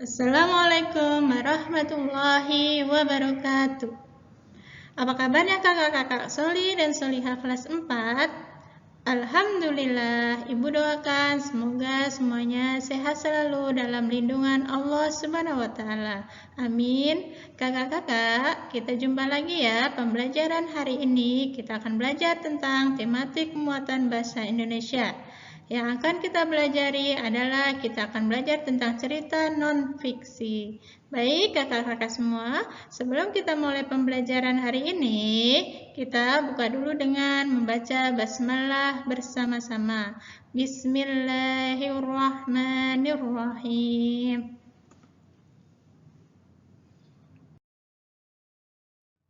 Assalamualaikum warahmatullahi wabarakatuh. Apa kabarnya kakak-kakak Soli dan Solihah kelas 4? Alhamdulillah, Ibu doakan semoga semuanya sehat selalu dalam lindungan Allah Subhanahu wa taala. Amin. Kakak-kakak, kita jumpa lagi ya. Pembelajaran hari ini kita akan belajar tentang tematik muatan bahasa Indonesia. Yang akan kita pelajari adalah kita akan belajar tentang cerita non-fiksi. Baik kakak-kakak semua, sebelum kita mulai pembelajaran hari ini, kita buka dulu dengan membaca basmalah bersama-sama. Bismillahirrahmanirrahim.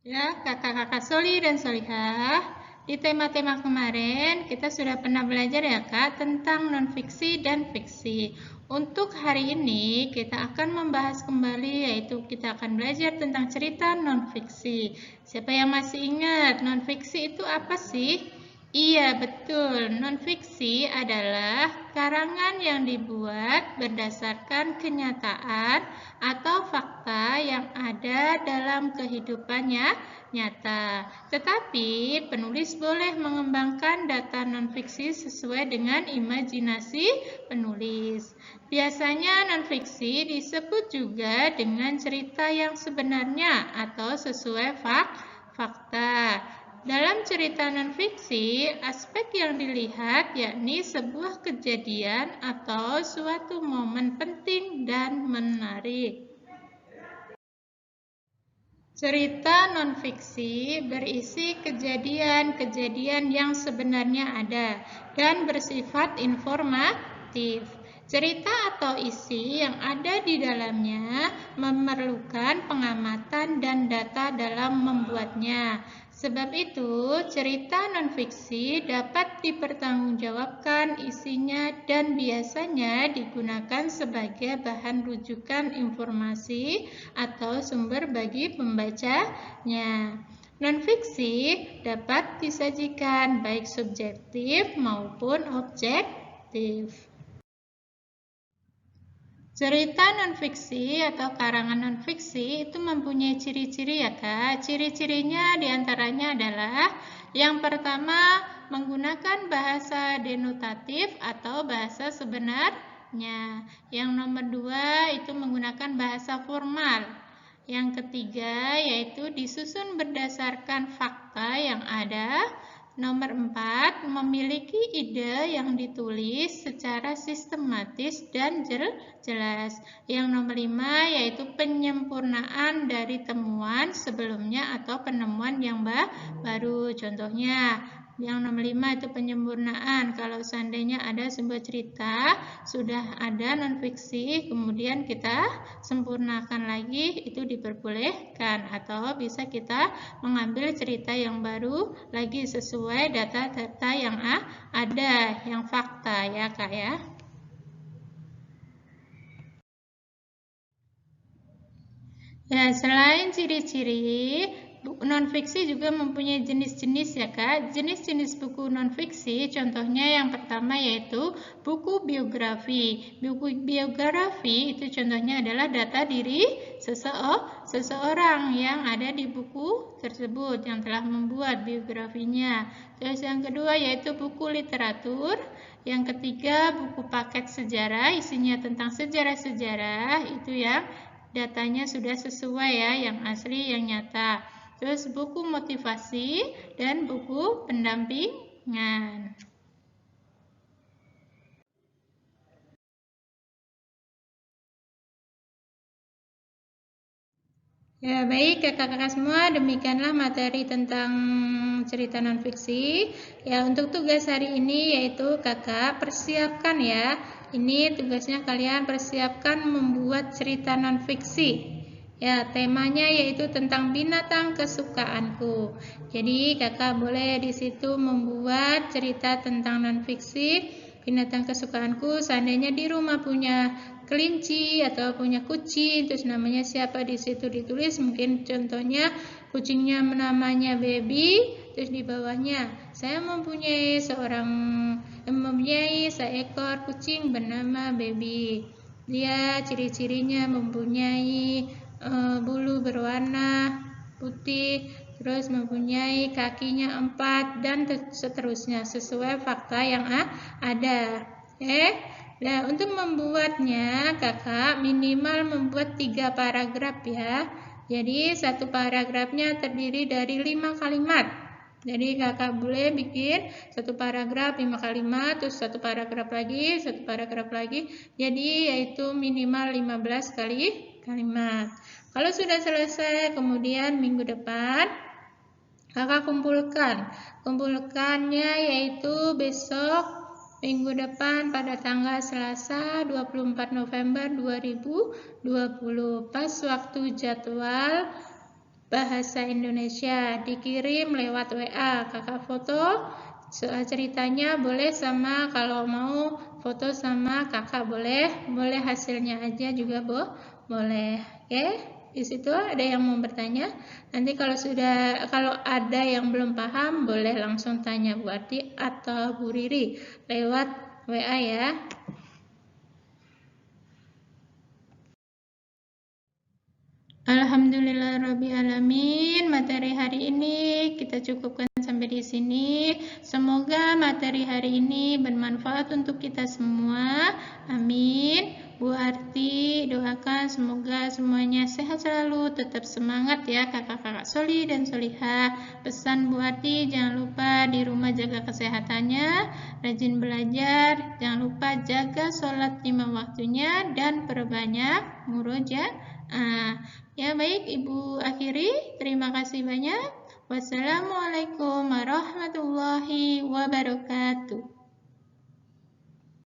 Ya, kakak-kakak Soli dan Solihah, di tema-tema kemarin kita sudah pernah belajar ya Kak tentang non-fiksi dan fiksi. Untuk hari ini kita akan membahas kembali yaitu kita akan belajar tentang cerita non-fiksi. Siapa yang masih ingat non-fiksi itu apa sih? Iya, betul. Non-fiksi adalah karangan yang dibuat berdasarkan kenyataan atau fakta yang ada dalam kehidupannya nyata. Tetapi penulis boleh mengembangkan data non-fiksi sesuai dengan imajinasi penulis. Biasanya non-fiksi disebut juga dengan cerita yang sebenarnya atau sesuai fakta. Dalam cerita non-fiksi, aspek yang dilihat yakni sebuah kejadian atau suatu momen penting dan menarik. Cerita non-fiksi berisi kejadian-kejadian yang sebenarnya ada dan bersifat informatif. Cerita atau isi yang ada di dalamnya memerlukan pengamatan dan data dalam membuatnya. Sebab itu, cerita non-fiksi dapat dipertanggungjawabkan isinya dan biasanya digunakan sebagai bahan rujukan informasi atau sumber bagi pembacanya. Non-fiksi dapat disajikan baik subjektif maupun objektif. Cerita non-fiksi atau karangan non-fiksi itu mempunyai ciri-ciri ya Kak. Ciri-cirinya diantaranya adalah yang pertama menggunakan bahasa denotatif atau bahasa sebenarnya. Yang nomor dua itu menggunakan bahasa formal. Yang ketiga yaitu disusun berdasarkan fakta yang ada. Nomor 4, memiliki ide yang ditulis secara sistematis dan jelas. Yang nomor 5, yaitu penyempurnaan dari temuan sebelumnya atau penemuan yang baru. Contohnya, yang nomor 5 itu penyempurnaan. Kalau seandainya ada sebuah cerita, sudah ada non-fiksi, kemudian kita sempurnakan lagi, itu diperbolehkan. Atau bisa kita mengambil cerita yang baru lagi sesuai data-data yang ada, yang fakta ya Kak ya. Ya, selain ciri-ciri, non-fiksi juga mempunyai jenis-jenis ya Kak. Jenis-jenis buku non-fiksi, contohnya yang pertama yaitu buku biografi. Buku biografi itu contohnya adalah data diri seseorang yang ada di buku tersebut yang telah membuat biografinya. Terus yang kedua yaitu buku literatur. Yang ketiga buku paket sejarah, isinya tentang sejarah-sejarah, itu ya datanya sudah sesuai ya, yang asli, yang nyata. Terus buku motivasi dan buku pendampingan. Ya baik kakak-kakak semua, demikianlah materi tentang cerita non-fiksi. Ya untuk tugas hari ini yaitu kakak persiapkan ya. Ini tugasnya kalian persiapkan membuat cerita non-fiksi. Ya temanya yaitu tentang binatang kesukaanku. Jadi kakak boleh di situ membuat cerita tentang non-fiksi binatang kesukaanku. Seandainya di rumah punya kelinci atau punya kucing, terus namanya siapa di situ ditulis, mungkin contohnya kucingnya namanya Baby, terus di bawahnya saya mempunyai seekor kucing bernama Baby. Dia ciri-cirinya mempunyai bulu berwarna putih, terus mempunyai kakinya 4 dan seterusnya sesuai fakta yang ada. Nah, untuk membuatnya kakak minimal membuat 3 paragraf ya. Jadi satu paragrafnya terdiri dari 5 kalimat. Jadi kakak boleh bikin satu paragraf 5 kalimat, terus satu paragraf lagi. Jadi yaitu minimal 15 kalimat. Kalau sudah selesai, kemudian minggu depan kakak kumpulkannya yaitu besok minggu depan pada tanggal Selasa 24 November 2020 pas waktu jadwal bahasa Indonesia dikirim lewat WA. Kakak foto ceritanya boleh sama, kalau mau foto sama kakak boleh hasilnya aja juga boleh. Oke, di situ ada yang mau bertanya. Nanti kalau ada yang belum paham boleh langsung tanya Bu Arti atau Bu Riri lewat WA ya. Alhamdulillahirrabbilalamin, materi hari ini kita cukupkan sampai di sini. Semoga materi hari ini bermanfaat untuk kita semua. Amin. Bu Arti doakan semoga semuanya sehat selalu, tetap semangat ya kakak-kakak soli dan solihah. Pesan Bu Arti, jangan lupa di rumah jaga kesehatannya, rajin belajar, jangan lupa jaga sholat 5 waktunya dan perbanyak murojaah. Ya baik, Ibu akhiri. Terima kasih banyak. Wassalamualaikum warahmatullahi wabarakatuh.